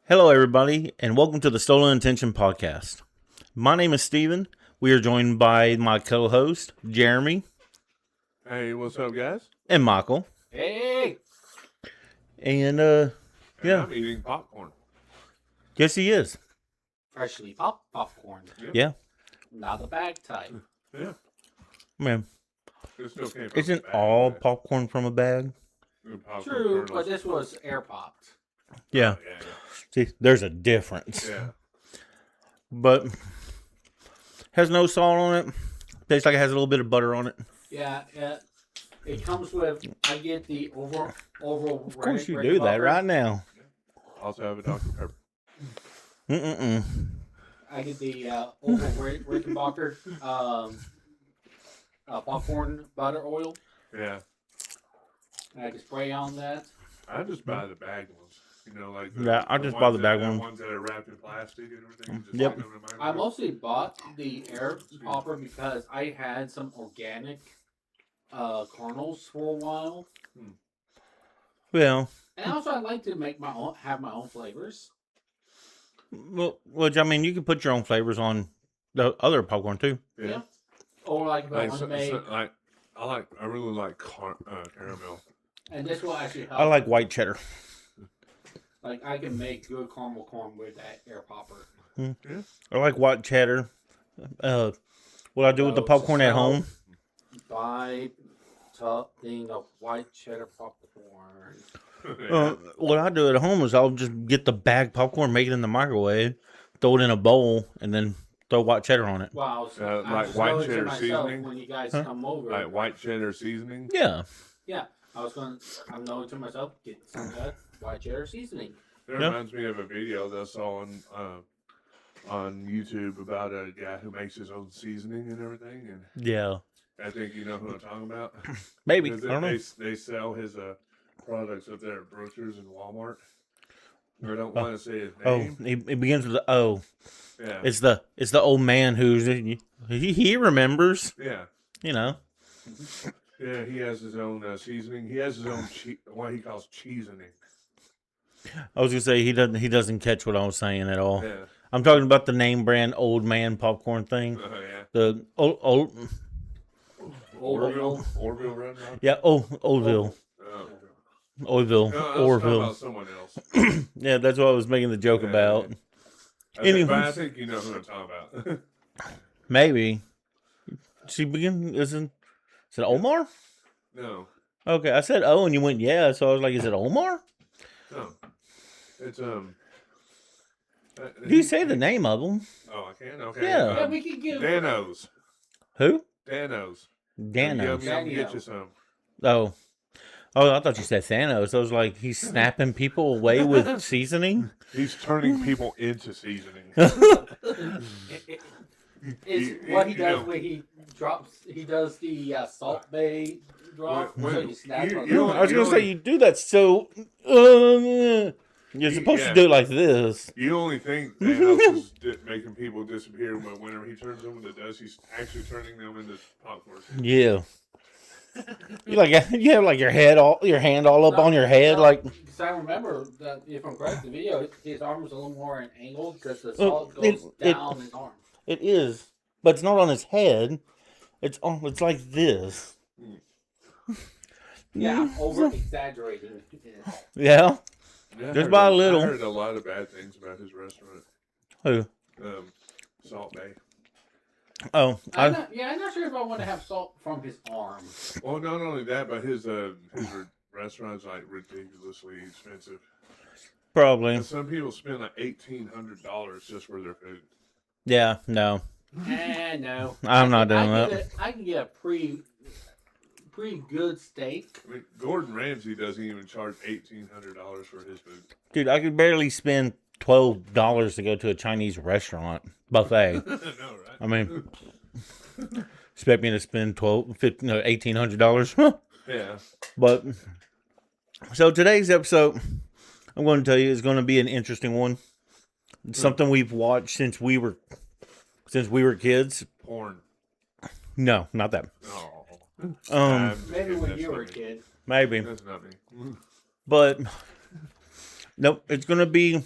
Hello, everybody, and welcome to the Stolen Intention Podcast. My name is Steven. We are joined by my co-host, Jeremy. Hey, what's up, guys? And Michael. Hey! And, yeah. I'm eating popcorn. Yes, he is. Freshly popped popcorn. Yeah. Not the bag type. Yeah. Man, It still came from isn't a bag, all but popcorn from a bag? popcorn True, kernels. but this was air popped. Yeah. Oh, yeah. See, there's a difference. Yeah. But has no salt on it. Tastes like it has a little bit of butter on it. Yeah, it comes with, I get the oval. Of course you do that right now. Also have a Dr. Pepper. I get the oval Rickenbacker popcorn butter oil. Yeah. And I can spray on that. I just buy the bag ones. You know, like I just buy the bag ones. ones. The ones that are wrapped in plastic and everything. Just Yep. stick them in the I microwave. mostly bought the air popper because I had some organic kernels for a while. Well, And also, I like to make have my own flavors. which, I mean, you can put your own flavors on the other popcorn, too. Yeah. Or like if I Like, want to make, I really like caramel. and this will actually help. I like white cheddar. Like I can make good caramel corn with that air popper. I like white cheddar. What I do with the popcorn at home. Buy thing of white cheddar popcorn. What I do at home is I'll just get the bag popcorn, make it in the microwave, throw it in a bowl, and then throw white cheddar on it. Wow, so I'm like just white knowing to cheddar myself seasoning? when you guys Huh? come over. Like white cheddar seasoning. Yeah. Yeah, I'm knowing to myself, get some of that white cheddar seasoning. That reminds me of a video that I saw on YouTube about a guy who makes his own seasoning and everything. And Yeah. I think you know who I'm talking about. Maybe. I Because don't know. they sell his products up there at Brookshire's and Walmart. I don't want to say his Oh, name. it begins with the O. Yeah. It's the old man who's he remembers. Yeah. You know. Yeah, he has his own seasoning. He has his own what he calls cheesening. I was gonna say he doesn't catch what I was saying at all. Yeah. I'm talking about the name brand old man popcorn thing. Oh yeah. The old Orville Red Rock. yeah Oldville. Oh. Oldville. No, I was talking Orville. about someone else. Yeah, that's what I was making the joke Yeah, about. But I think you know who I'm talking about. Maybe. She begin is it Omar? No. Okay, I said and you went yeah, so I was like, is it Omar? No. It's Do you say the name of him? Oh, I can. Okay. Yeah. Yeah, we could give Danos. Who? Danos. Danos. Yum, get you some. Oh, I thought you said Thanos. I was like, he's snapping people away with seasoning. He's turning people into seasoning. It's what he does when he does the Salt Bay drop. So he snaps on you- I was gonna say you do that, so you're supposed to do it like this. You only think Thanos is making people disappear, but whenever he turns them into dust, he's actually turning them into popcorn. Yeah. You have like your hand all up on your head, No, like. Because I remember that if I'm correct, the video, his arm was a little more at an angle because the salt goes down his arm. It is, but it's not on his head. It's like this. Yeah, over exaggerating. Yeah. Yeah, Just by a little. I heard a lot of bad things about his restaurant. Who? Salt Bay. Oh, I'm not sure if I want to have salt from his arm. Well, not only that, but his restaurant's like ridiculously expensive. probably. And some people spend like $1,800 just for their food. Yeah. No, No. I'm not doing that. I can get a pretty good steak. I mean, Gordon Ramsay doesn't even charge $1,800 for his food. Dude, I could barely spend $12 to go to a Chinese restaurant buffet. No, right? I mean, expect me to spend $1,800? Yeah. But so today's episode, I'm going to tell you, is going to be an interesting one. It's something we've watched since we were kids. Porn. No, not that. Oh. Maybe when you were a kid. Maybe, That's not me. but nope. It's going to be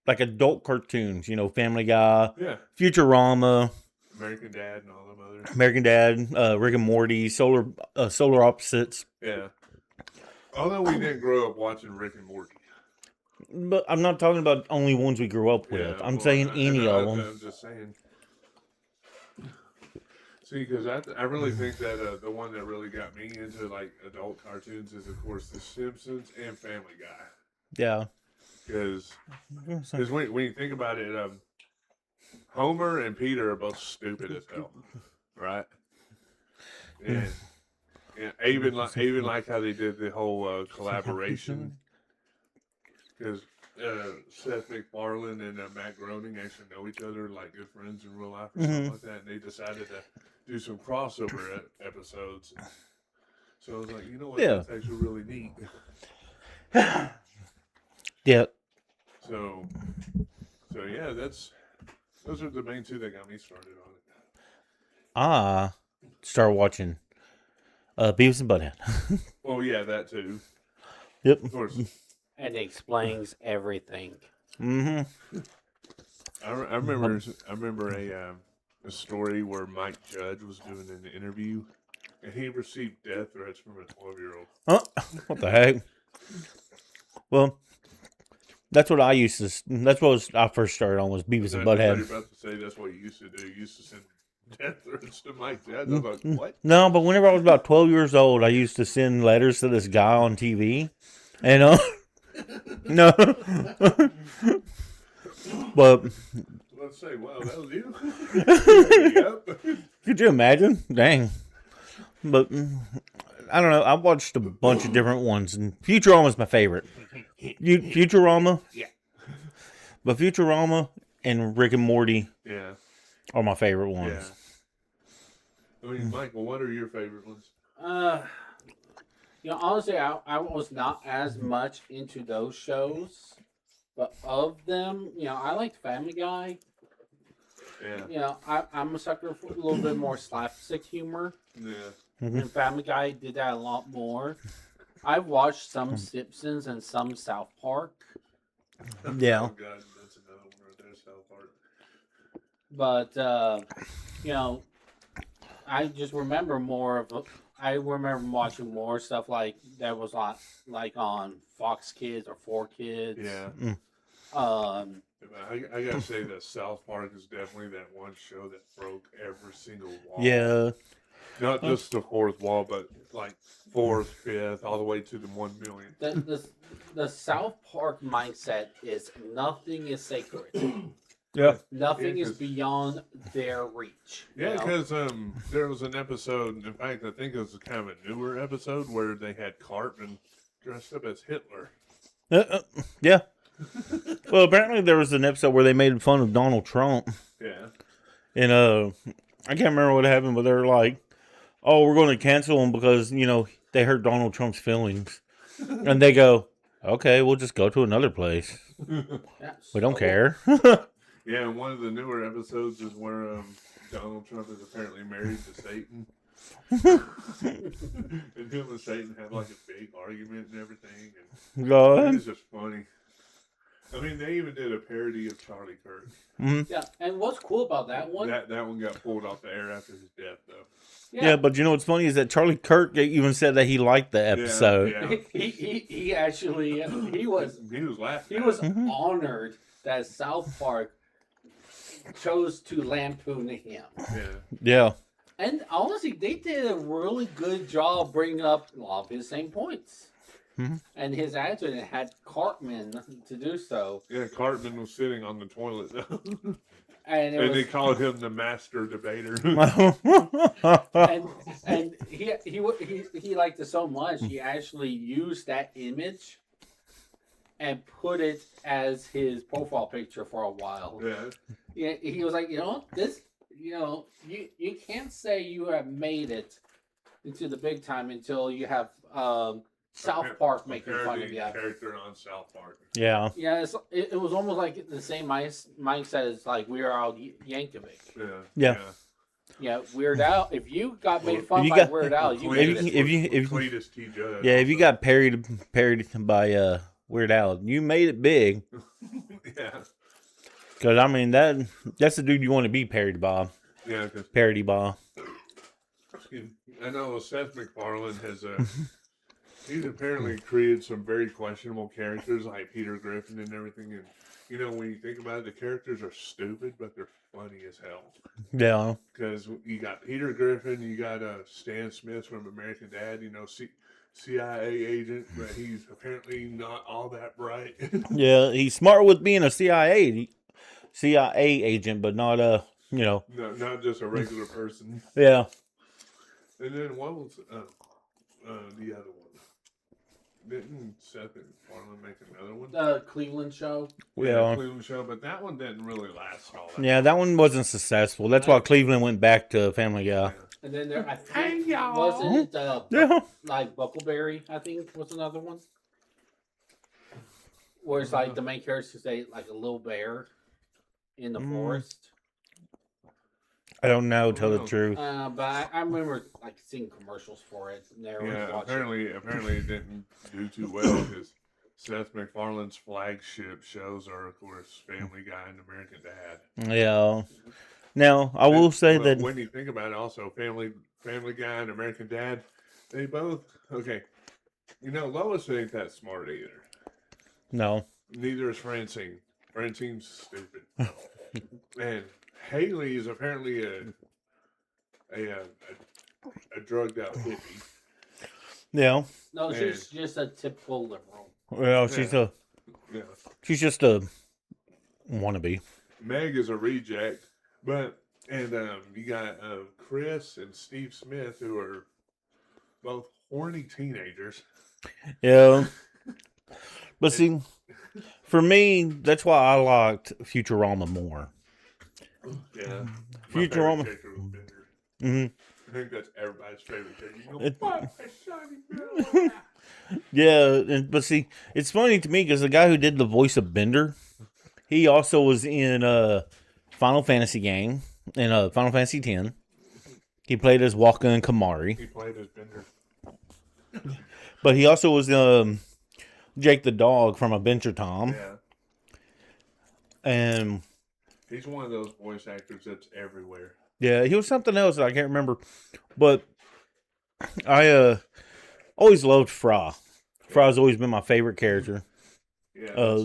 like adult cartoons. Family Guy, Yeah. Futurama, American Dad and all them others. American Dad, Rick and Morty, Solar Opposites. Yeah. Although we didn't grow up watching Rick and Morty. But I'm not talking about only ones we grew up with. I'm saying any of them. I'm just saying. See, because I really think that the one that really got me into like adult cartoons is, of course, The Simpsons and Family Guy. Yeah. Because when you think about it, Homer and Peter are both stupid as hell, right? And even like how they did the whole collaboration, because Seth MacFarlane and Matt Groening actually know each other, like good friends in real life or something like that, and they decided to do some crossover episodes. So I was like, you know what, that's actually really neat. Yeah. So yeah, those are the main two that got me started on it. Start watching Beavis and Butthead. Oh yeah, that too. Yep. Of course. And it explains everything. Mm-hmm. I remember a story where Mike Judge was doing an interview, and he received death threats from a 12-year-old. Huh? What the heck? Well, that's what I used to. That's what I first started on was Beavis and Butthead. You're about to say that's what you used to do. You used to send death threats to Mike Judge. I was like, what? No, but whenever I was about 12 years old, I used to send letters to this guy on TV, and no, but Let's say, wow, that was you. Yep. Could you imagine? Dang. But I don't know. I watched a bunch of different ones, and Futurama's my favorite. Futurama? Yeah. But Futurama and Rick and Morty are my favorite ones. Yeah. I mean, Michael, what are your favorite ones? Honestly, I was not as much into those shows, but of them, I liked Family Guy. Yeah. I'm a sucker for a little bit more slapstick humor. Yeah. And Family Guy did that a lot more. I've watched some Simpsons and some South Park. Yeah. Oh God, that's another one right there, South Park. But I just remember more of. I remember watching more stuff like that was on Fox Kids or 4Kids. Yeah. I gotta say that South Park is definitely that one show that broke every single wall. Yeah. Not just the fourth wall, but like fourth, fifth, all the way to the 1 million. The South Park mindset is nothing is sacred. Yeah. Nothing is beyond their reach. Yeah, because there was an episode, in fact, I think it was kind of a newer episode where they had Cartman dressed up as Hitler. Yeah. Well, apparently there was an episode where they made fun of Donald Trump. Yeah. And I can't remember what happened, but they're like, oh, we're going to cancel him because, they hurt Donald Trump's feelings. And they go, okay, we'll just go to another place. We don't care. Yeah, and one of the newer episodes is where Donald Trump is apparently married to Satan. And him and Satan had like a big argument and everything. And it's just funny. I mean, they even did a parody of Charlie Kirk. Mm-hmm. Yeah, and what's cool about that one? That one got pulled off the air after his death, though. Yeah, but you know what's funny is that Charlie Kirk even said that he liked the episode. Yeah. He actually he was laughing. He was honored that South Park chose to lampoon him. Yeah. And honestly, they did a really good job bringing up a lot of his same points. Mm-hmm. And his attitude had Cartman to do so. Yeah, Cartman was sitting on the toilet, though. And they called him the master debater. and he liked it so much, he actually used that image and put it as his profile picture for a while. Yeah, he was like, this, you can't say you have made it into the big time until you have South Park making fun of you. Character on South Park. Yeah. Yeah, it was almost like the same mindset as like Weird Al Yankovic. Yeah. Yeah, Weird Al. If you got made fun by Weird Al, you made it. Cletus T. Judd. Yeah, if you got parodied by Weird Al, you made it big. Yeah. Because, I mean, that's the dude you want to be parodied by. Yeah, because Parody by. I know Seth MacFarlane has he's apparently created some very questionable characters like Peter Griffin and everything. And when you think about it, the characters are stupid, but they're funny as hell. Yeah. Because you got Peter Griffin, you got Stan Smith from American Dad. CIA agent, but he's apparently not all that bright. Yeah, he's smart with being a CIA agent, but not No, not just a regular person. Yeah. And then what was the other one? Didn't Seth MacFarlane make another one? The Cleveland Show. Yeah. Cleveland Show, but that one didn't really last all that. Yeah, that one wasn't successful. That's why Cleveland went back to Family Guy. Yeah. And then there, I Hey, think, y'all. wasn't Yeah. like Buckleberry, I think, was another one. Where it's like the main character say like a little bear in the forest. I don't know, tell the truth. But I remember like seeing commercials for it. And Apparently it didn't do too well because Seth MacFarlane's flagship shows are, of course, Family Guy and American Dad. Yeah. Now, I will say that when you think about it, also Family Guy and American Dad, they both Lois ain't that smart either. No. Neither is Francine. Francine's stupid. And Haley is apparently a drugged out hippie. Yeah. No, she's just a typical liberal. Well, she's just a wannabe. Meg is a reject, and you got Chris and Steve Smith, who are both horny teenagers. Yeah. But see, for me, that's why I liked Futurama more. Yeah. Futurama. Mm-hmm. I think that's everybody's favorite character. Yeah, but see, it's funny to me because the guy who did the voice of Bender, he also was in Final Fantasy game, in Final Fantasy X. He played as Waka and Kamari. He played as Bender. But he also was Jake the dog from Adventure Time. Yeah. And he's one of those voice actors that's everywhere. Yeah, he was something else that I can't remember. But I always loved Fry. Fry's always been my favorite character. Yeah.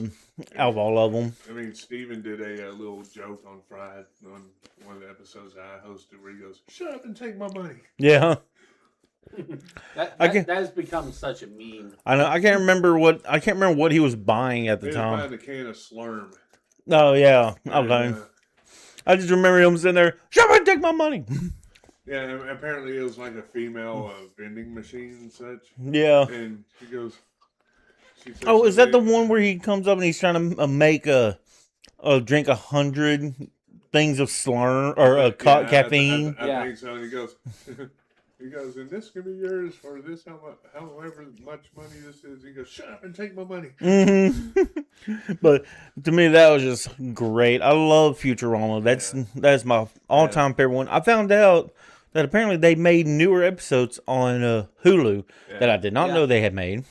Out of all of them. I mean, Steven did a little joke on Fry on one of the episodes that I hosted where he goes, "Shut up and take my money." Yeah. that has become such a meme. I know. I can't remember what he was buying at the time. He was buying a can of Slurm. Oh yeah. Okay. I just remember him sitting there, "Shut up and take my money." Yeah, and apparently it was like a female vending machine and such. Yeah. And she goes. Oh, is that the one where he comes up and he's trying to make drink 100 things of Slurm or caffeine? I think so. And he goes, and this can be yours for this, however much money this is. He goes, "Shut up and take my money." Mm-hmm. But to me, that was just great. I love Futurama. That's my all-time favorite one. I found out that apparently they made newer episodes on Hulu that I did not know they had made.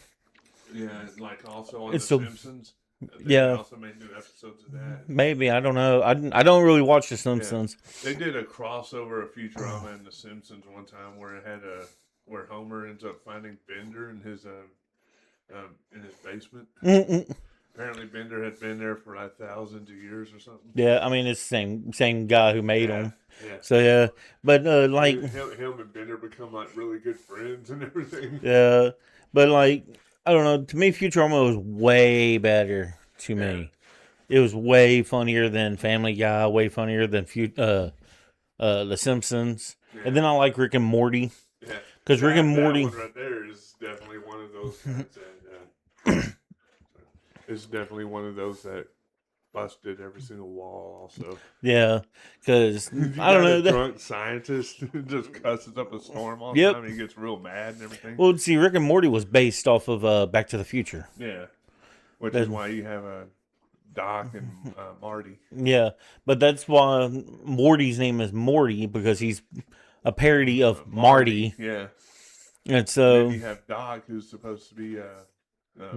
Yeah, like also on The Simpsons. They also made new episodes of that. Maybe, I don't know. I don't really watch The Simpsons. Yeah. They did a crossover of Futurama and The Simpsons one time where it had where Homer ends up finding Bender in his basement. Mm-mm. Apparently Bender had been there for like thousands of years or something. Yeah, I mean it's the same guy who made them. Yeah. So yeah, but like him and Bender become like really good friends and everything. Yeah, but like I don't know. To me, Futurama was way better. To me, it was way funnier than Family Guy. Way funnier than The Simpsons. Yeah. And then I like Rick and Morty. Yeah, because Rick and Morty that one right there is definitely one of those guys that. It's definitely one of those that busted every single wall. Also, yeah, because I don't know. The drunk scientist just cusses up a storm all the time. He gets real mad and everything. Well, see, Rick and Morty was based off of Back to the Future. Yeah, which is why you have Doc and Marty. Yeah, but that's why Morty's name is Morty because he's a parody of Marty. Yeah, and so and then you have Doc, who's supposed to be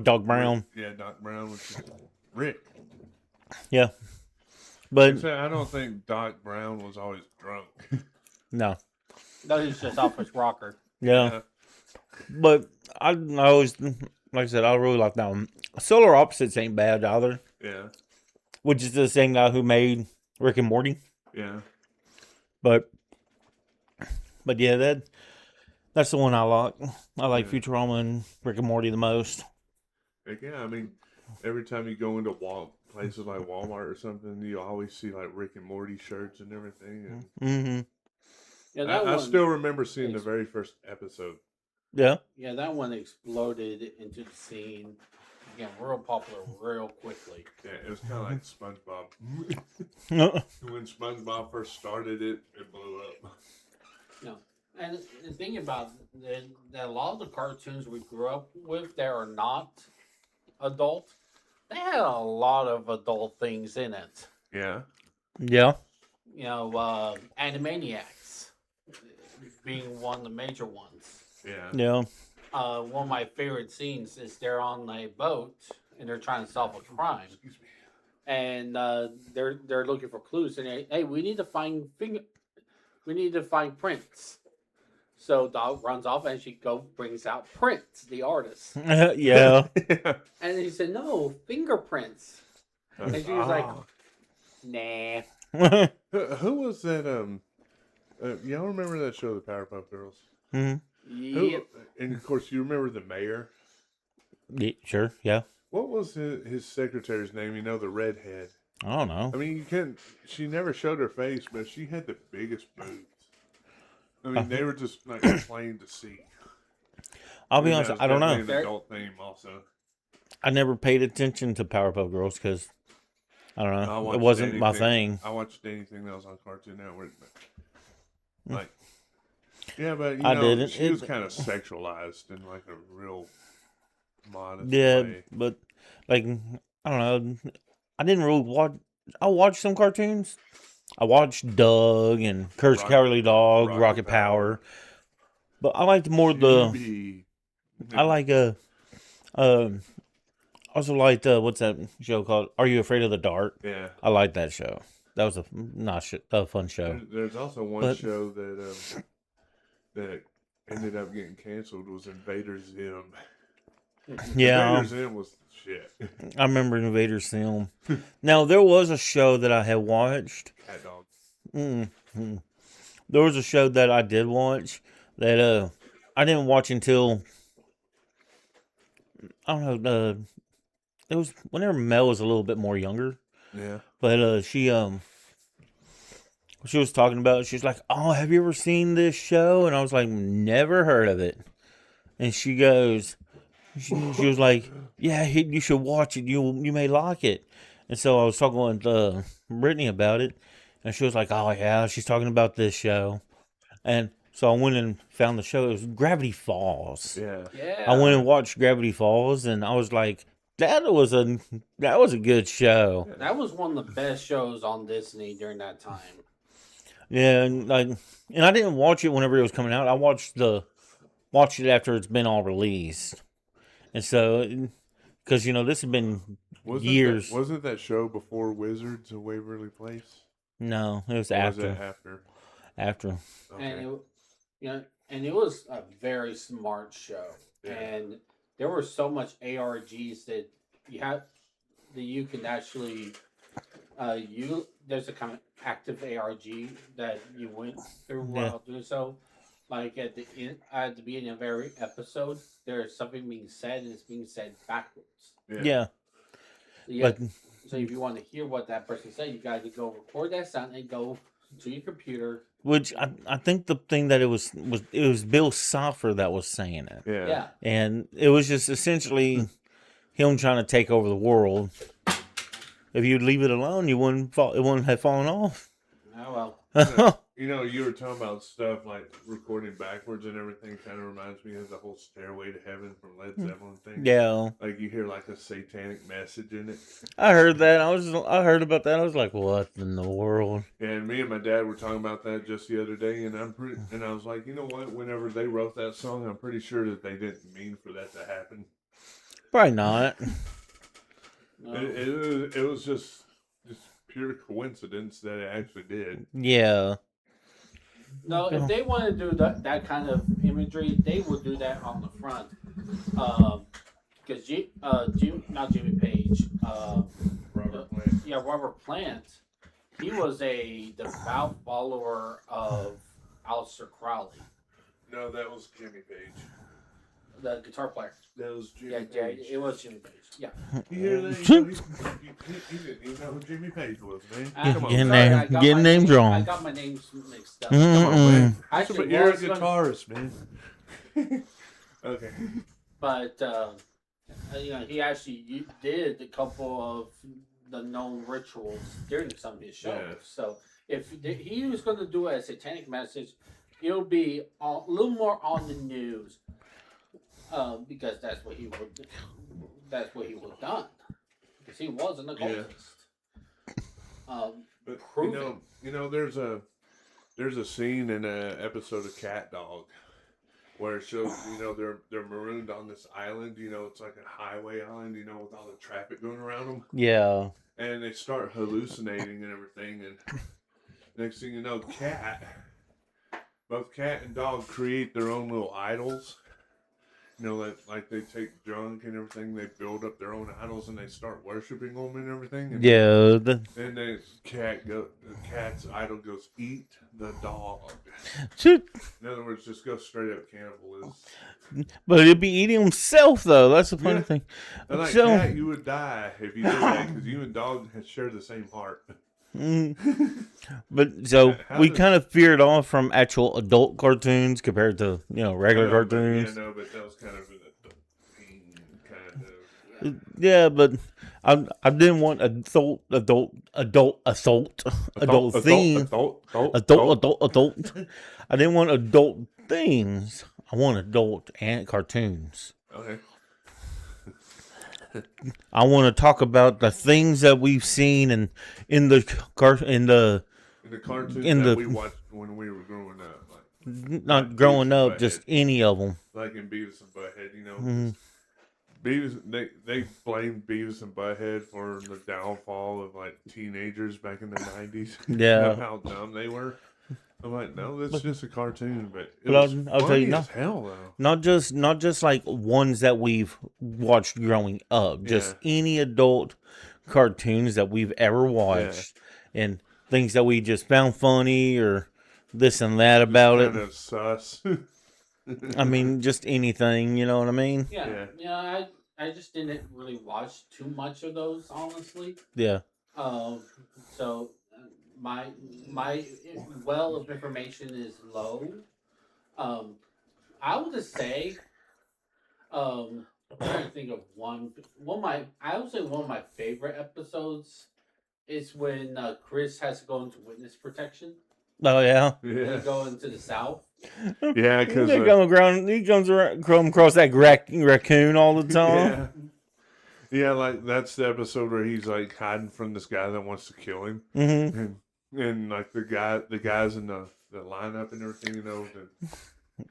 Doc Brown. Rick. Yeah, Doc Brown, which is Rick. Yeah. But I don't think Doc Brown was always drunk. no, No, he's just off his rocker. yeah. But I always, like I said, I really like that one. Solar Opposites ain't bad either. Yeah. Which is the same guy who made Rick and Morty. Yeah. But yeah, that's the one I like. I like Futurama and Rick and Morty the most. Like, yeah, I mean, every time you go into places like Walmart or something, you always see like Rick and Morty shirts and everything. And Yeah, I still remember seeing the very first episode. Yeah. Yeah, that one exploded into the scene. Became real popular real quickly. Yeah, it was kind of like SpongeBob. No. When SpongeBob first started it blew up. No. And the thing about that a lot of the cartoons we grew up with that are not adult, they had a lot of adult things in it. Yeah. Yeah. You know, Animaniacs being one of the major ones. Yeah. Yeah. One of my favorite scenes is they're on a boat and they're trying to solve a crime. Excuse me. And they're looking for clues. And hey, we need to find prints. So Dog runs off and she brings out Prince, the artist. Yeah. And he said, "No, fingerprints." And she was like, "Nah." Who was that? Y'all remember that show, The Powerpuff Girls? Mm-hmm. Yep. And of course, you remember the mayor. Yeah, sure. Yeah. What was his secretary's name? You know, the redhead. I don't know. I mean, you can't. She never showed her face, but she had the biggest boobs. I mean, they were just like plain to see. I'll be honest. I don't know. An adult theme, also. I never paid attention to Powerpuff Girls because I don't know. It wasn't my thing. I watched anything that was on Cartoon Network, but like, yeah, but you I know, didn't. she was kind of sexualized in like a real modest Yeah, way. but like I don't know. I didn't really watch. I watched some cartoons. I watched Doug and Courage the Cowardly Dog, Rocket Power. But I liked more the. I like also liked what's that show called? Are You Afraid of the Dark? Yeah, I like that show. That was a fun show. There's also one show that that ended up getting canceled was Invader Zim. Yeah, Invader Zim was shit. I remember Invader Zim. Now there was a show that I had watched. Cat Dog. Mm-hmm. There was a show that I did watch that I didn't watch until I don't know. It was whenever Mel was a little bit more younger. Yeah. But she was talking about it. She's like, "Oh, have you ever seen this show?" And I was like, "Never heard of it." And she goes, she was like, "Yeah, you should watch it. You may like it." And so I was talking with Brittany about it, and she was like, "Oh yeah," she's talking about this show, and so I went and found the show. It was Gravity Falls. Yeah. I went and watched Gravity Falls, and I was like, that was a good show. That was one of the best shows on Disney during that time. Yeah, and I didn't watch it whenever it was coming out. I watched it after it's been all released, and so because this had been years. Wasn't that show before Wizards of Waverly Place? No, it was Or after. Was it after? After. Okay. And it was a very smart show, Yeah. and there were so much ARGs that you can actually there's a kind of active ARG that you went through while doing so. Like at the beginning of every episode, there's something being said, and it's being said backwards. Yeah. So if you want to hear what that person said, you got to go record that sound and go to your computer. Which I think the thing that it was Bill Cipher that was saying it. Yeah. And it was just essentially him trying to take over the world. If you'd leave it alone, it wouldn't have fallen off. Oh well. You were talking about stuff like recording backwards and everything. Kind of reminds me of the whole "Stairway to Heaven" from Led Zeppelin thing. Yeah. Like you hear like a satanic message in it. I heard that. I heard about that. I was like, what in the world? Yeah, and me and my dad were talking about that just the other day, and I was like, you know what? Whenever they wrote that song, I'm pretty sure that they didn't mean for that to happen. Probably not. No. It was just pure coincidence that it actually did. Yeah. No, if they want to do that kind of imagery, they would do that on the front. Because not Jimmy Page. Robert Plant. Yeah, Robert Plant. He was a devout follower of Aleister Crowley, No, that was Jimmy Page. the guitar player. That was Jimmy Yeah, Page. it was Jimmy Page. Yeah. You hear that? He didn't even know who Jimmy Page was, man. Come on, Getting man. name- getting names wrong. I got my names mixed up. Come on, man. Actually, You're a was gonna- guitarist, man. Okay. But he actually did a couple of the known rituals during some of his shows. Yeah. So if he was going to do a satanic message, it'll be a little more on the news, because that's what he would. That's what he would have done, because he was an occultist. But Proven. there's a scene in an episode of Cat Dog where it shows, they're marooned on this island. It's like a highway island, with all the traffic going around them. Yeah. And they start hallucinating and everything. And next thing you know, both cat and dog create their own little idols. Like they take junk and everything, they build up their own idols and they start worshiping them and everything. And Yeah. and the cat's idol goes, eat the dog. Shoot. In other words, just go straight up cannibalism. But he'd be eating himself, though. That's the funny thing. And like So- cat, you would die if you did that because you and dog share the same heart. But so How we does- kind of veered off from actual adult cartoons compared to regular cartoons. But that was kind of an adult kind of. Yeah, but I didn't want adult theme. Adult. I didn't want adult themes. I want adult and cartoons. Okay. I want to talk about the things that we've seen in the In the cartoons In that the- we watched when we were growing up, not growing Beavis and up, just Butthead. any of them. Like in Beavis and Butthead, Mm-hmm. Beavis, they blamed Beavis and Butthead for the downfall of like teenagers back in the 90s. Yeah. How dumb they were. I'm like, no, that's just a cartoon, but it But was I'll tell you funny now- as hell though. Not just like ones that we've watched growing up. Just any adult cartoons that we've ever watched, and things that we just found funny or this and that about Kind it. of sus. I mean, just anything. You know what I mean? Yeah. I just didn't really watch too much of those, honestly. Yeah. So my well of information is low. I would just say, I'm trying to think of one of my favorite episodes is when Chris has to go into witness protection. Oh yeah. They go into the South. Yeah, because He comes across that raccoon all the time. yeah, like that's the episode where he's like hiding from this guy that wants to kill him, Mm-hmm. and like the guys in the lineup and everything, the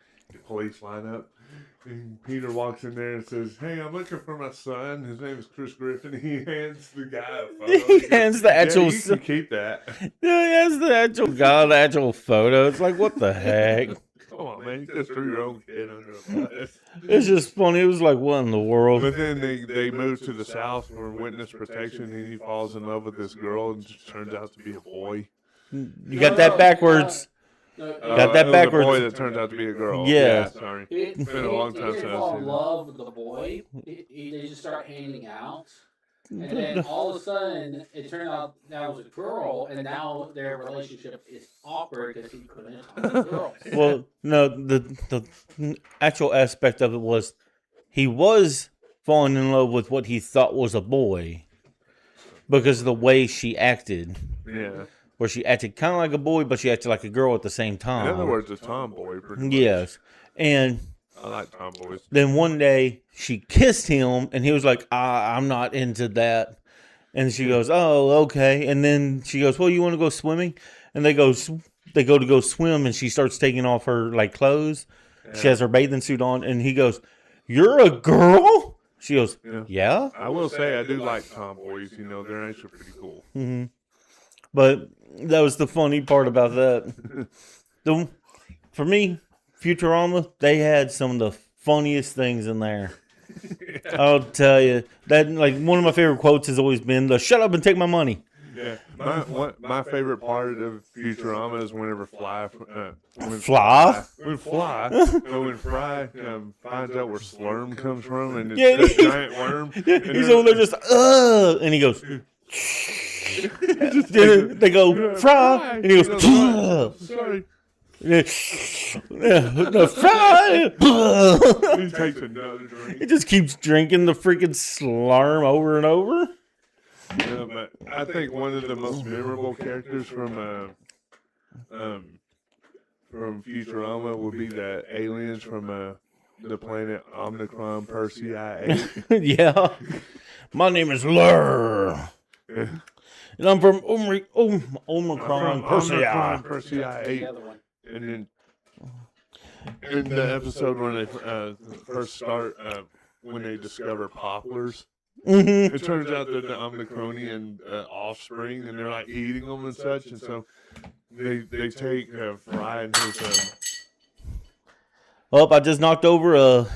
police lineup. And Peter walks in there and says, "Hey, I'm looking for my son. His name is Chris Griffin." He hands the guy a photo. He hands the actual. Yeah, you can keep that. Yeah, that's the actual guy, the actual photo. It's like, what the heck? Come on, man! You just threw your own kid under a bus. It's just funny. It was like, what in the world? But then they move to the South for witness protection, and he falls in love with this girl, and it turns out to be a boy. You got that backwards. Got that it was backwards. A boy that turns out to be a girl. Yeah. Sorry. It's been a long time he since didn't I've fall seen in it. love with the boy. They just start hanging out. And then all of a sudden, it turned out that was a girl, and now their relationship is awkward because he couldn't talk to girls. Well, no, the actual aspect of it was he was falling in love with what he thought was a boy because of the way she acted. Yeah. Where she acted kind of like a boy, but she acted like a girl at the same In time. other words, a tomboy. Pretty much. Yes. And I like tomboys. then one day she kissed him, and he was like, I'm not into that. And she goes, oh, okay. And then she goes, well, you want to go swimming? And they go to go swim, and she starts taking off her like clothes. Yeah. She has her bathing suit on, and he goes, you're a girl? She goes, yeah. I will say I do like tomboys. They're actually pretty cool. Mm-hmm. But that was the funny part about that. For me, Futurama, they had some of the funniest things in there. I'll tell you that. Like one of my favorite quotes has always been the "Shut up and take my money." Yeah, my favorite part of Futurama is whenever when Fry finds out where Slurm comes from, and it's a giant worm. He's over there just and he goes. They go Fry, and he goes. Sorry. The Fry. He takes another drink. He just keeps drinking the freaking Slurm over and over. Yeah, but I think one of the most memorable characters from Futurama would be the aliens from the planet Omicron Persei 8. Yeah. My name is Lur. And I'm from Omicron Persei 8. And then in the episode when they first start, when they discover poplars, it turns out that the Omicronian offspring, and they're like eating them and such, and so they take Fry and his. Oh, I just knocked over a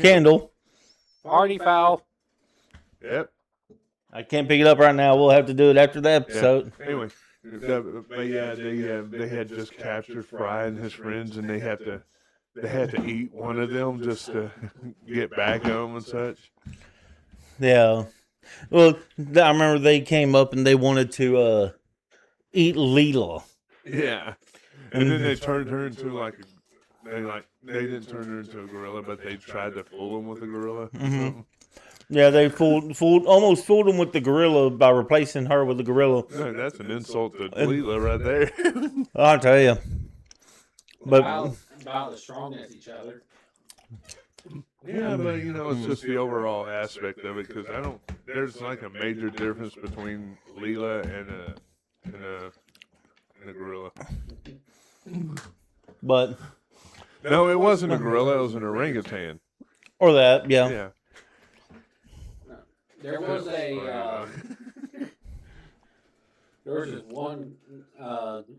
candle. Party foul. Yep. I can't pick it up right now. We'll have to do it after the episode. Yeah. Anyway, they had just captured Fry and his friends, and they had to eat one of them just to get back at them and such. Yeah. Well, I remember they came up and they wanted to eat Leela. Yeah. And then they turned her into they didn't turn her into a gorilla, but they tried to fool him with a gorilla. Mm-hmm. Yeah, they almost fooled him with the gorilla by replacing her with a gorilla. No, that's an insult to Leela right there. I'll tell you. But about as strong as each other. Yeah, but it's just the overall aspect of it, because there's like a major difference between Leela and a gorilla. But no, it wasn't a gorilla; it was an orangutan. Or that, yeah. Yeah. There was there was this one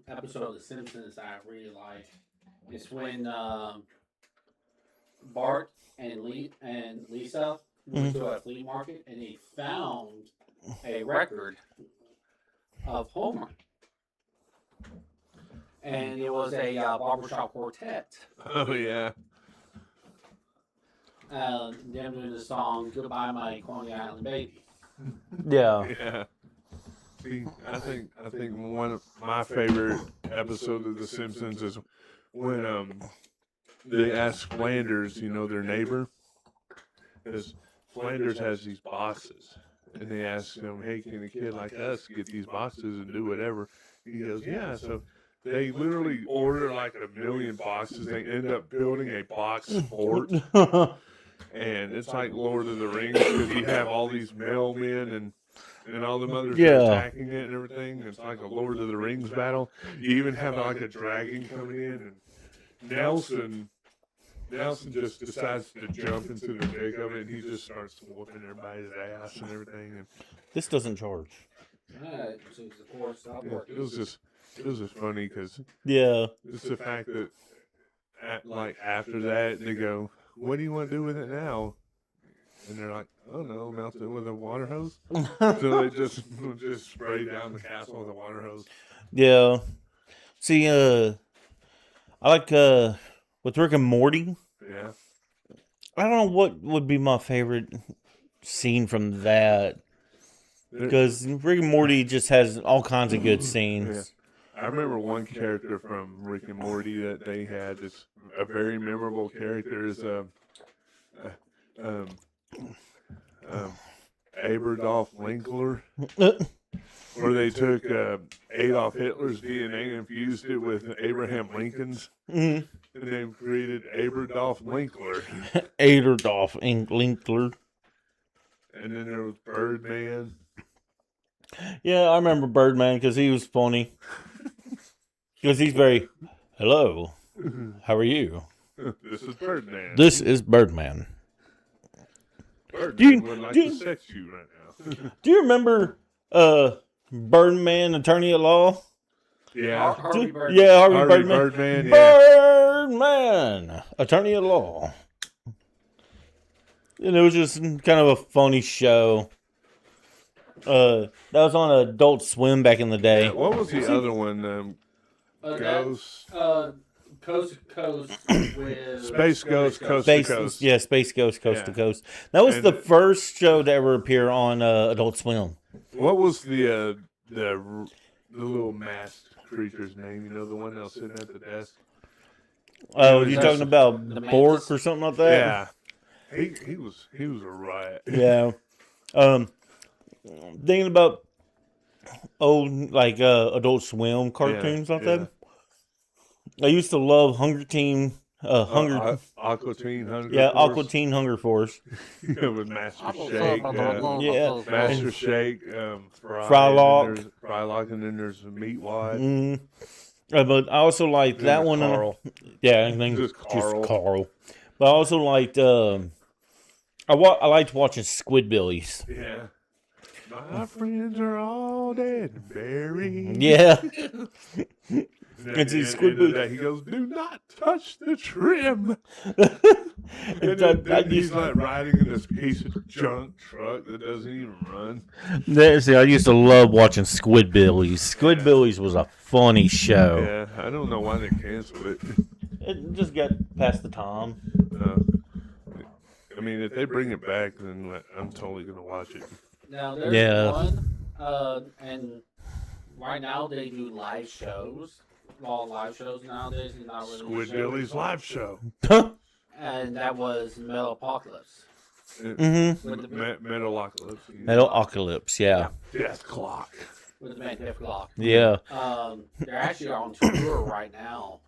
episode of The Simpsons I really liked. It's when Bart and Lisa went to a flea market and they found a record of Homer. And it was a barbershop quartet. Oh, yeah. Them doing the song "Goodbye, My Coney Island Baby." Yeah. Yeah. See, I think one of my favorite episodes of The Simpsons is when they ask Flanders, their neighbor, because Flanders has these bosses, and they ask him, "Hey, can a kid like us get these bosses and do whatever?" He goes, "Yeah." So they literally order like 1 million boxes. They end up building a box fort. And it's like Lord of the Rings, because you have all these mailmen and all the mothers attacking it and everything. It's like a Lord of the Rings battle. You even have like a dragon coming in, and Nelson just decides to jump into the thick of it, and he just starts whooping everybody's ass and everything. And this doesn't charge. It was just funny, because it's the fact that after that they go, "What do you want to do with it now?" And they're like, "Oh no, melt it with a water hose." So they just spray down the castle with a water hose. Yeah. See, I like with Rick and Morty. Yeah. I don't know what would be my favorite scene from that, because Rick and Morty just has all kinds of good scenes. Yeah. I remember one character from Rick and Morty that they had. It's a very memorable character. Is Aberdolf Linkler, where they took Adolf Hitler's DNA and fused it with Abraham Lincoln's, and they created Aberdolf Linkler. Adolf Linkler. And then there was Birdman. Yeah, I remember Birdman because he was funny. Because he's very, "Hello, how are you? This is Birdman. This is Birdman." Birdman would like to sex you right now. Do you remember Birdman, attorney at law. Yeah. Harvey Birdman. Yeah, Harvey Harvey Birdman. Birdman, yeah. Birdman, attorney at law. And it was just kind of a funny show. That was on Adult Swim back in the day. Yeah, what was the other one? Ghost. Coast to Coast with Space Ghost, Coast to Coast. Yeah, Space Ghost, Coast to Yeah. Coast. That was And the first show to ever appear on Adult Swim. What was the little masked creature's name? You know, the one that was sitting at the desk. Oh, you talking about the Bork Mantis? or something like that? Yeah, he was a riot. Yeah. Thinking about old Adult Swim cartoons like that. I used to love Hunger Team. Aqua Teen Hunger. Yeah, Force. Aqua Teen Hunger Force. With Master Shake. Yeah. Master Shake. Frylock. Frylock, and then there's a Meatwad. Mm. But I also liked And that one. Carl. Yeah, I think Just Carl. But I also liked. I liked watching Squidbillies. Yeah. My friends are all dead and buried. Yeah. And It's at his the end of Squidbillies. that, he goes, "Do not touch the trim." And It's then he's like riding in this piece of junk truck that doesn't even run. See, I used to love watching Squidbillies. Squidbillies was a funny show. Yeah, I don't know why they canceled it. It just got past the time. I mean, if they bring it back, then I'm totally gonna watch it. Now there's Yeah. one, and right now they do live shows. All live shows nowadays, and not really Squidbillies live show. and that was Metalopocalypse. Mm-hmm. With the Metalocalypse. Metalocalypse, yeah. Death Clock. with the man Def Clock. Yeah. They're actually on tour right now.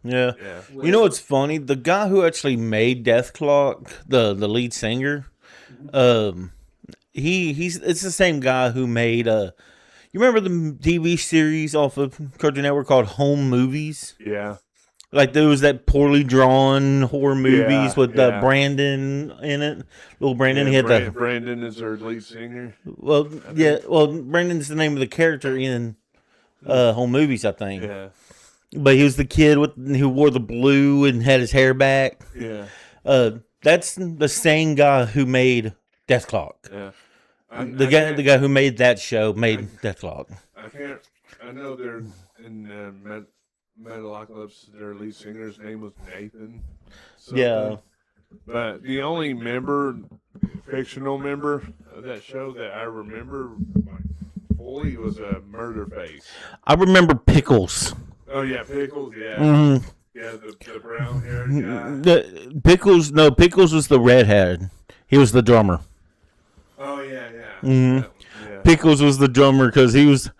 Yeah. Yeah. You know what's funny? The guy who actually made Death Clock, the lead singer, it's the same guy who made you remember the TV series off of Cartoon Network called Home Movies? Yeah. Like there was that poorly drawn horror movies with yeah. Brandon in it. Little Brandon, Yeah, he had Brandon is their lead singer. Brandon's the name of the character in Home Movies, I think. Yeah. But he was the kid who wore the blue and had his hair back. Yeah. That's the same guy who made Death Clock. Yeah. The guy who made that show made Death Clock. I know they're in Metalocalypse. Their lead singer's name was Nathan. Yeah. But the only fictional member of that show that I remember fully was a Murderface. I remember Pickles. Oh yeah, Pickles. Yeah. Mm-hmm. Yeah, the brown haired guy. Pickles was the redhead. He was the drummer. Oh yeah. Mhm. Yeah. Pickles was the drummer because he was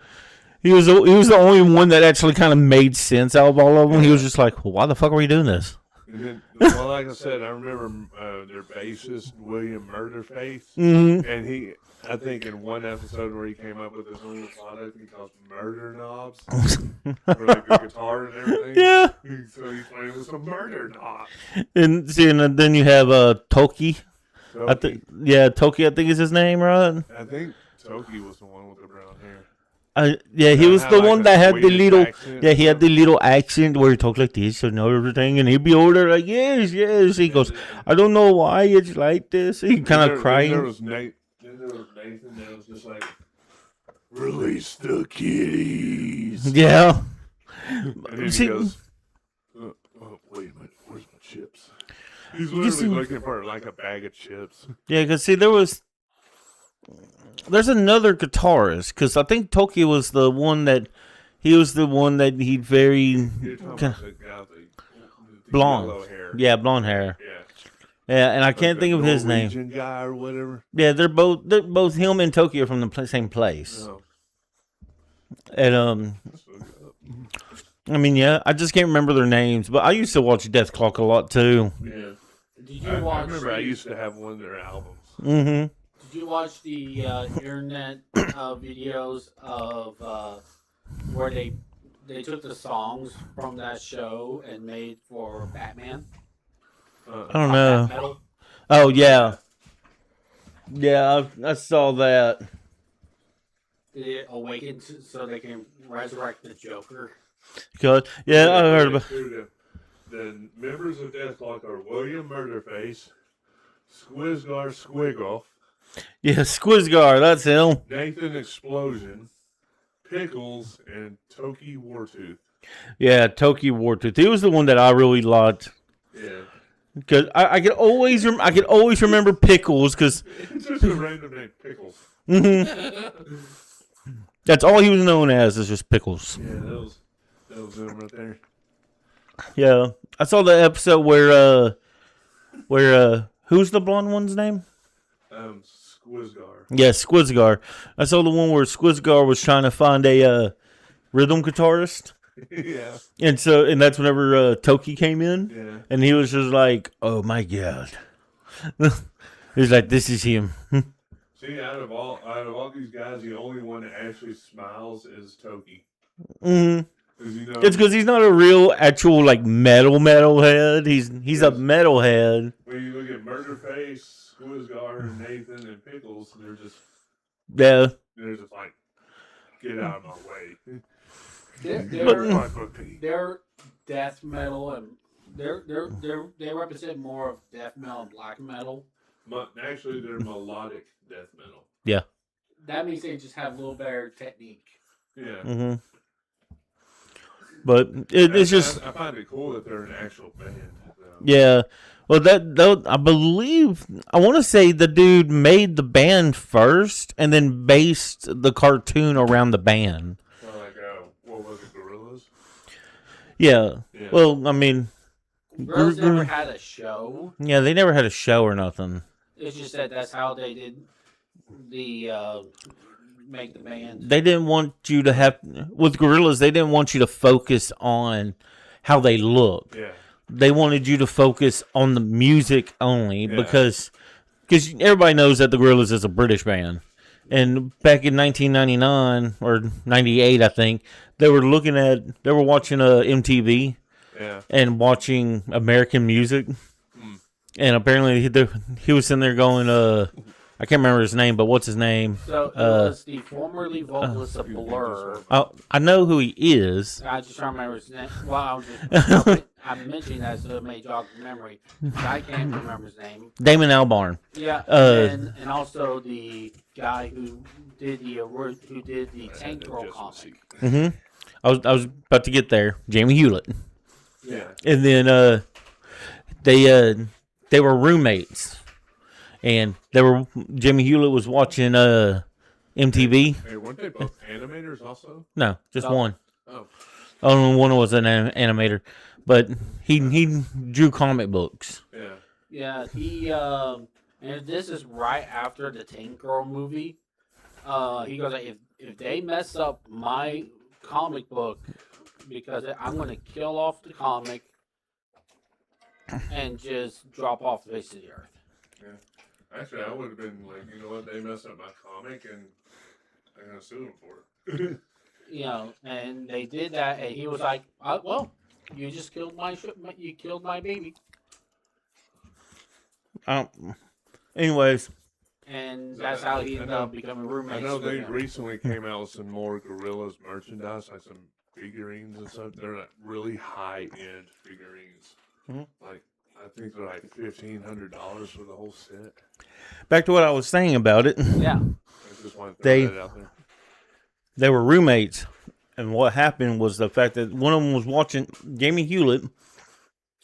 the only one that actually kind of made sense out of all of them. He was just like, well, why the fuck are we doing this? And then, well, like I said, I remember their bassist William Murderface, Mm-hmm. and I think in one episode where he came up with his own product, he calls Murder Knobs for like the guitar and everything. Yeah. So he's playing with some murder knobs. And then you have Toki. Toki. Toki, I think is his name, right? I think Toki was the one with the brown hair. He was the one that had the Swedish little. accent. Yeah, he had the little accent where he talked like this and everything, and he'd be over there like, yes. He goes, I don't know why it's like this. He kind of crying. Then there was Nathan that was just like, release the kitties. Yeah. And then See- he goes, wait a minute, where's my chips? He's literally looking for like a bag of chips. Yeah, because see, there's another guitarist, because I think Toki was the one that, he'd very You're talking about the guy with the blonde. yellow hair. Yeah, blonde hair. Yeah. Yeah, and I can't Like think the of his name. Norwegian guy or whatever. Yeah, they're both him and Toki are from the same place. Oh, And let's look it up. I mean, yeah, I just can't remember their names, but I used to watch Death Clock a lot too. Yeah. Did you I watch? remember I used to have one of their albums. Mm-hmm. Did you watch the internet videos of where they took the songs from that show and made for Batman? I don't know. Metal? Oh yeah, yeah, I saw that. it awakens so they can resurrect the Joker. God, yeah, I heard about. The members of Deathlock are William Murderface, Squizgar Squiggle, Yeah, Squizgar, that's him. Nathan Explosion, Pickles, and Toki Wartooth. Yeah, Toki Wartooth. He was the one that I really liked. Yeah. Because I could always remember Pickles because It's just a random name, Pickles. That's all he was known as is just Pickles. Yeah, that was him right there. Yeah, I saw the episode where who's the blonde one's name? Squizgar. Yeah, Squizgar. I saw the one where Squizgar was trying to find a rhythm guitarist. Yeah. And that's whenever Toki came in. Yeah. And he was just like, "Oh my god." He's like, "This is him." See, out of all these guys, the only one that actually smiles is Toki. Mm-hmm. You know, It's because he's not a real actual like metalhead. He's a metalhead. When you look at Murderface, Squizgar, Nathan, and Pickles, they're just Yeah. they're just like, get out of my way. They're death metal and they represent more of death metal and black metal. Actually, they're melodic death metal. Yeah. That means they just have a little better technique. Yeah. Mm-hmm. But it's just I find it cool that they're an actual band. Yeah. Well, that I believe I want to say the dude made the band first and then based the cartoon around the band. Like what was it, Gorillas? Yeah. Well, I mean, Gorillas never had a show. Yeah, they never had a show or nothing. It's just that's how they did the make the band. They didn't want you to have with Gorillas. They didn't want you to focus on how they look. Yeah. They wanted you to focus on the music only because everybody knows that the Gorillas is a British band. And back in 1999 or 98, I think, they were watching MTV and watching American music. And apparently he was sitting there going, I can't remember his name, but what's his name? So it was the formerly vocalist of Blur. I know who he is. I just don't remember his name. Well, I'm mentioning that so it may jog memory. I can't remember his name. Damon Albarn. Yeah, and also the guy who did the Tank Girl comic. Mm-hmm. I was about to get there. Jamie Hewlett. Yeah. And then they were roommates. And Jimmy Hewlett was watching MTV. Hey, weren't they both animators also? No, just one. Oh. Only one was an animator, but he drew comic books. Yeah. Yeah, he and this is right after the Tank Girl movie. He goes, if they mess up my comic book, because I'm going to kill off the comic and just drop off the face of the earth. Yeah. Actually, I would have been like, you know what? They messed up my comic, and I'm gonna sue them for it. You know, and they did that, and he was like, "Well, you just killed you killed my baby." Anyways, and that's how he ended up becoming roommates. I know they recently came out with some more Gorillas merchandise, like some figurines and stuff. They're like really high end figurines. Mm-hmm. Like I think they're like $1,500 for the whole set. Back to what I was saying about it. Yeah. I just want to throw that out there. They were roommates, and what happened was the fact that one of them was watching. Jamie Hewlett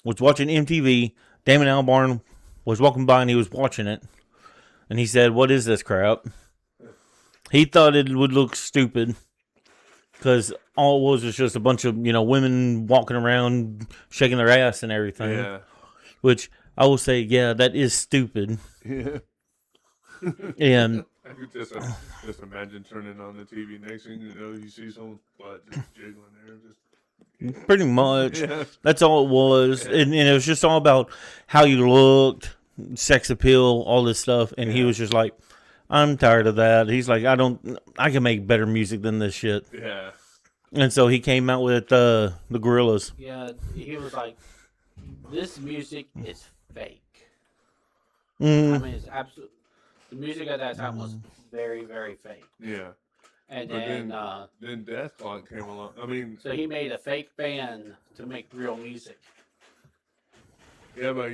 was watching MTV. Damon Albarn was walking by and he was watching it, and he said, "What is this crap?" He thought it would look stupid because all it was just a bunch of women walking around shaking their ass and everything. Yeah. Which I will say, yeah, that is stupid. Yeah. And I could just imagine turning on the TV. Next thing you know, you see someone's butt just jiggling there. pretty much. Yeah. That's all it was. Yeah. And it was just all about how you looked, sex appeal, all this stuff. And he was just like, I'm tired of that. He's like, I can make better music than this shit. Yeah. And so he came out with the Gorillas. Yeah, he was like, this music is fake. Mm. I mean, it's absolute. The music at that time was very, very fake. Yeah. And then Death Clock came along. I mean, so he made a fake band to make real music. Yeah, but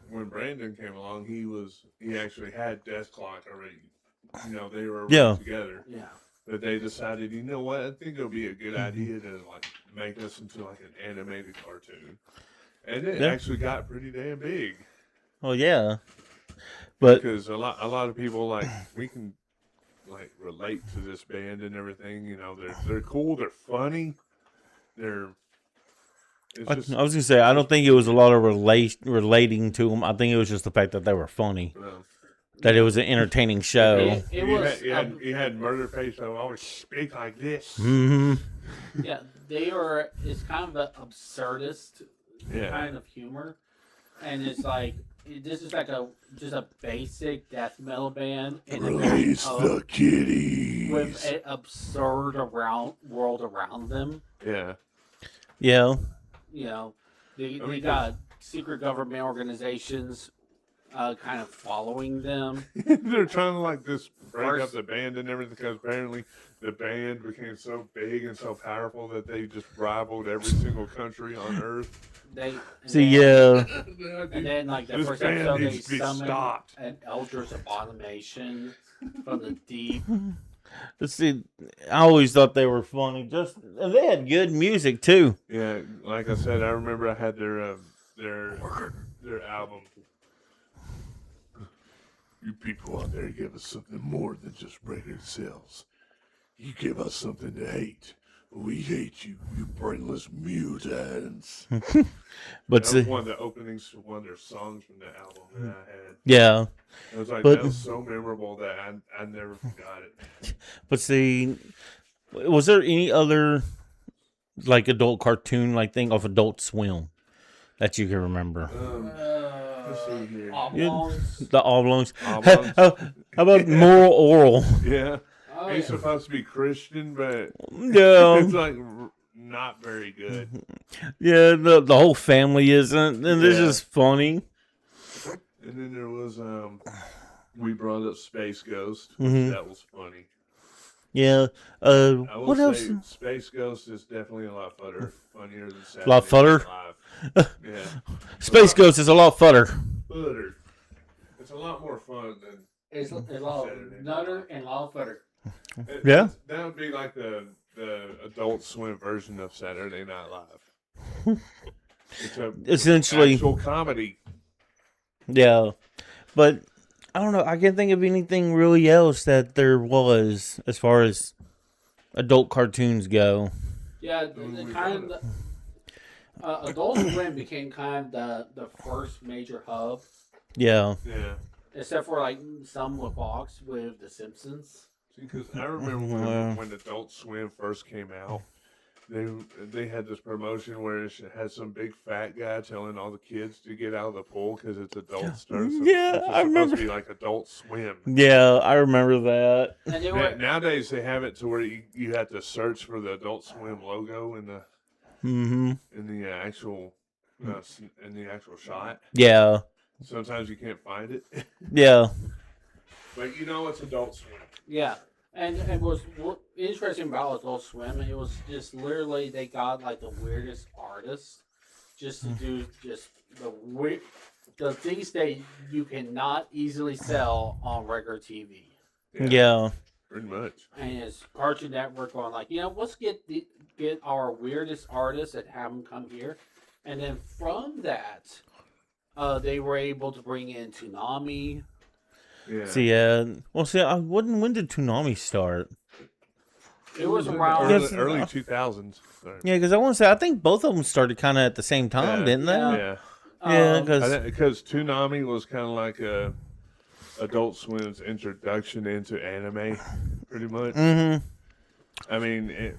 when Brandon came along, he actually had Death Clock already. They were already together. Yeah. But they decided, you know what? I think it'll be a good idea to make us into an animated cartoon, and it actually got pretty damn big. Oh yeah, but because a lot of people we can relate to this band and everything. They're cool. They're funny. I was gonna say I don't think it was a lot of relating to them. I think it was just the fact that they were funny. That it was an entertaining show. You had Murderface who always speak like this. Mm-hmm. Yeah, it's kind of an absurdist kind of humor. And it's this is just a basic death metal band. Release the kitties. With an absurd world around them. Yeah. Yeah. They got secret government organizations kind of following them. They're trying to just break up the band and everything because apparently the band became so big and so powerful that they just rivaled every single country on Earth. And then the this first band episode needs they to be summoned stopped. an eldritch abomination from the deep. See, I always thought they were funny. And they had good music too. Yeah, like I said, I remember I had their album. You people out there give us something more than just record sales. You give us something to hate. We hate you, you brainless mutants. But that was one of the openings to one of their songs from the album that I had. Yeah. It was that was so memorable that I never forgot it. But see, was there any other adult cartoon thing off Adult Swim that you can remember? Let's see here. Oblongs. The Oblongs. Oblongs. How about Moral Oral? Yeah. He's supposed to be Christian, but yeah, it's not very good. Yeah, the whole family isn't, and it's just funny. And then there was we brought up Space Ghost. Mm-hmm. That was funny. Yeah. What else? Space Ghost is definitely a lot funnier than Saturday A lot futter. Yeah. Space Ghost is a lot futter. Butter. It's a lot more fun than. It's a lot of nutter and a lot of butter. Yeah. That would be like the Adult Swim version of Saturday Night Live. It's essentially actual comedy. Yeah, but I don't know. I can't think of anything really else that there was as far as adult cartoons go. Yeah, Adult Swim became kind of the first major hub. Yeah. Except for some with Fox with The Simpsons. Because I remember when Adult Swim first came out, they had this promotion where it had some big fat guy telling all the kids to get out of the pool because it's adult stuff. I remember. Supposed to be like Adult Swim. Yeah, I remember that. And nowadays they have it to where you have to search for the Adult Swim logo in the actual shot. Yeah. Sometimes you can't find it. Yeah. But it's Adult Swim. Yeah. And what's interesting about Adult Swim, it was just literally they got the weirdest artists just to do just the things that you cannot easily sell on regular TV. Yeah. Pretty much. And it's Cartoon Network going let's get our weirdest artists and have them come here. And then from that, they were able to bring in Toonami. Yeah. When did Toonami start? It was around early 2000s. Sorry. Yeah, because I think both of them started kind of at the same time, didn't they? Yeah. Yeah, because Toonami was kind of like Adult Swim's introduction into anime, pretty much. Mm-hmm. I mean, it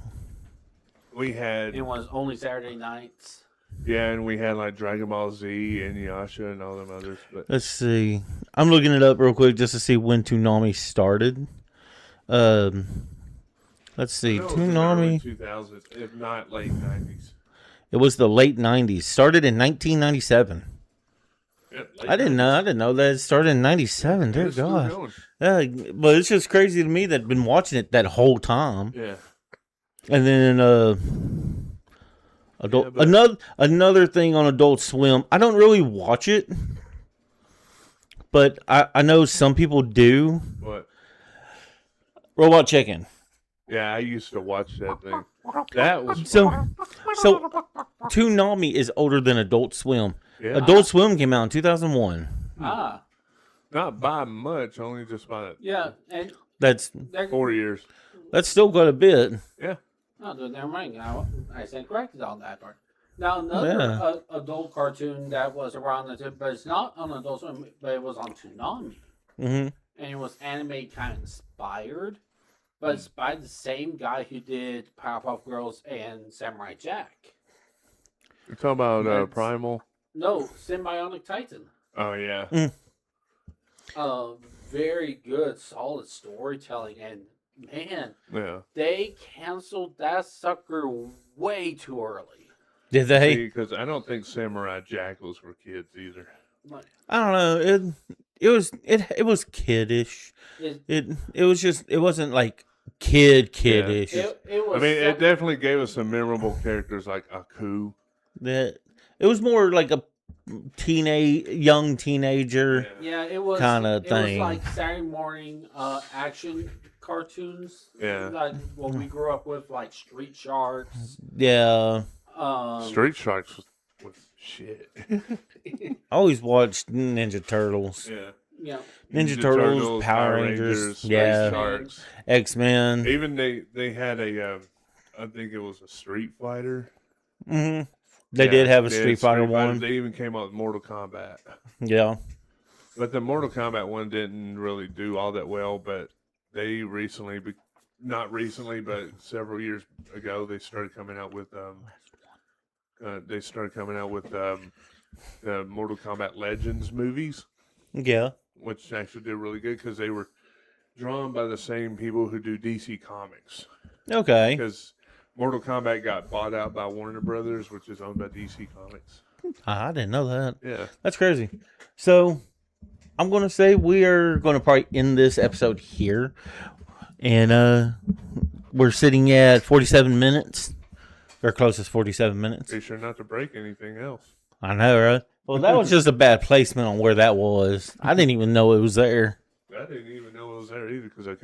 was only Saturday nights. Yeah, and we had Dragon Ball Z and Yasha and all them others. But let's see. I'm looking it up real quick just to see when Toonami started. Let's see. Toonami. 2000s, if not late 90s. It was the late 90s. Started in 1997. I didn't know. I didn't know that it started in '97. Dear God. But it's just crazy to me that I've been watching it that whole time. Yeah. And then another thing on Adult Swim. I don't really watch it, but I know some people do. What? Robot Chicken. Yeah, I used to watch that thing. That was so Toonami is older than Adult Swim. Yeah. Adult Swim came out in 2001. Not by much, only just by and that's 4 years. That's still quite a bit. Yeah. No, never mind. I stand corrected on that part. Now another adult cartoon that was around the time, but it's not on Adult Swim, but it was on Toonami. Mm-hmm. And it was anime kind of inspired, but it's by the same guy who did Powerpuff Girls and Samurai Jack. You're talking about Primal? No, Symbionic Titan. Oh, yeah. Very good, solid storytelling, and man, yeah, they canceled that sucker way too early. Did they? Because I don't think Samurai Jack was for kids either. I don't know. It was kiddish. It wasn't like kiddish. Yeah. It was. It definitely gave us some memorable characters like Aku. That it was more like a young teenager. Yeah, it was kind of thing. It was like Saturday morning action cartoons. Yeah, like what we grew up with, like Street Sharks. Yeah. Street Sharks was shit. I always watched Ninja Turtles. Yeah. Yeah. Ninja Turtles, Power Rangers, Sharks, X-Men. Even they had a, I think it was a Street Fighter. Mm-hmm. They did have a Street Fighter one. They even came out with Mortal Kombat. Yeah. But the Mortal Kombat one didn't really do all that well, but they not recently, but several years ago, they started coming out with the Mortal Kombat Legends movies. Yeah. Which actually did really good because they were drawn by the same people who do DC Comics. Okay. Because Mortal Kombat got bought out by Warner Brothers, which is owned by DC Comics. I didn't know that. Yeah. That's crazy. So, I'm going to say we are going to probably end this episode here. And we're sitting at 47 minutes. Or closest 47 minutes. Be sure not to break anything else. I know, right? Well, that was just a bad placement on where that was. I didn't even know it was there. I didn't even know it was there either because I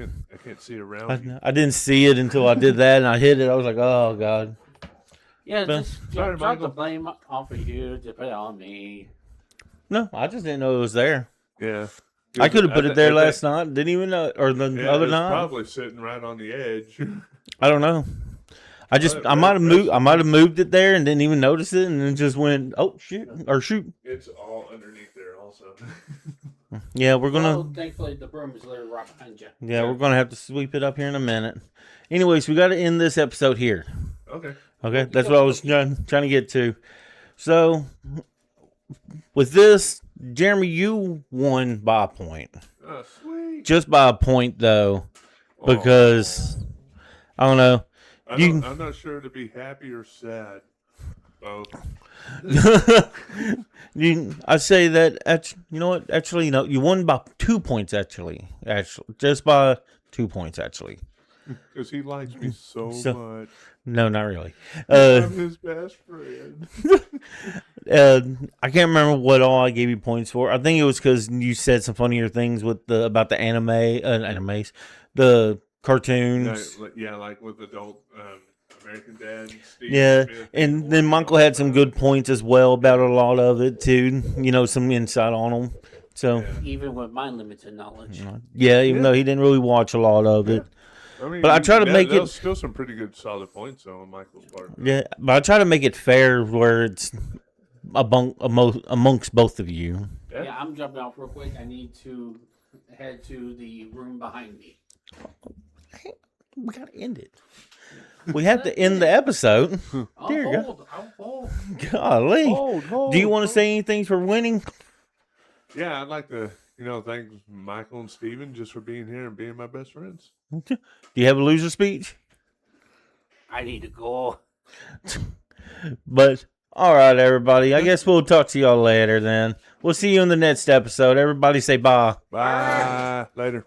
can't see it around. I didn't see it until I did that and I hit it. I was like, oh, God. Yeah, just drop the blame off of you to put it on me. No, I just didn't know it was there. Yeah. I could have put it there last night. Didn't even know. Or the other night. Probably sitting right on the edge. I don't know. I might have moved it there and didn't even notice it and then just went, oh, shoot. It's all underneath there also. Yeah, we're going to... thankfully, the broom is literally right behind you. Yeah, we're going to have to sweep it up here in a minute. Anyways, we got to end this episode here. Okay. That's what I was trying to get to. So, with this, Jeremy, you won by a point. Oh, sweet. Just by a point, though, because, I don't know. I'm not sure to be happy or sad. Both. I say that, you know what? Actually, no, you won by 2 points, actually. Just by 2 points, actually. Because he likes me so much. No, not really. I'm his best friend. I can't remember what all I gave you points for. I think it was because you said some funnier things about the animes, the cartoons. Yeah, like with adult American Dad. Steve Smith, and then Michael had some good points as well about a lot of it too. You know, some insight on them. So even with my limited knowledge. Even though he didn't really watch a lot of it. I mean, but I try to make it still some pretty good solid points though on Michael's part. Yeah, but I try to make it fair where it's amongst both of you. Yeah, I'm jumping off real quick. I need to head to the room behind me. We gotta end it. We have to end the episode. Hold. Golly. Do you want to say anything for winning? Yeah, I'd like to, thank Michael and Steven just for being here and being my best friends. Do you have a loser speech? I need to go. But All right, everybody. I guess we'll talk to y'all later then. We'll see you in the next episode. Everybody say bye. Bye. Later.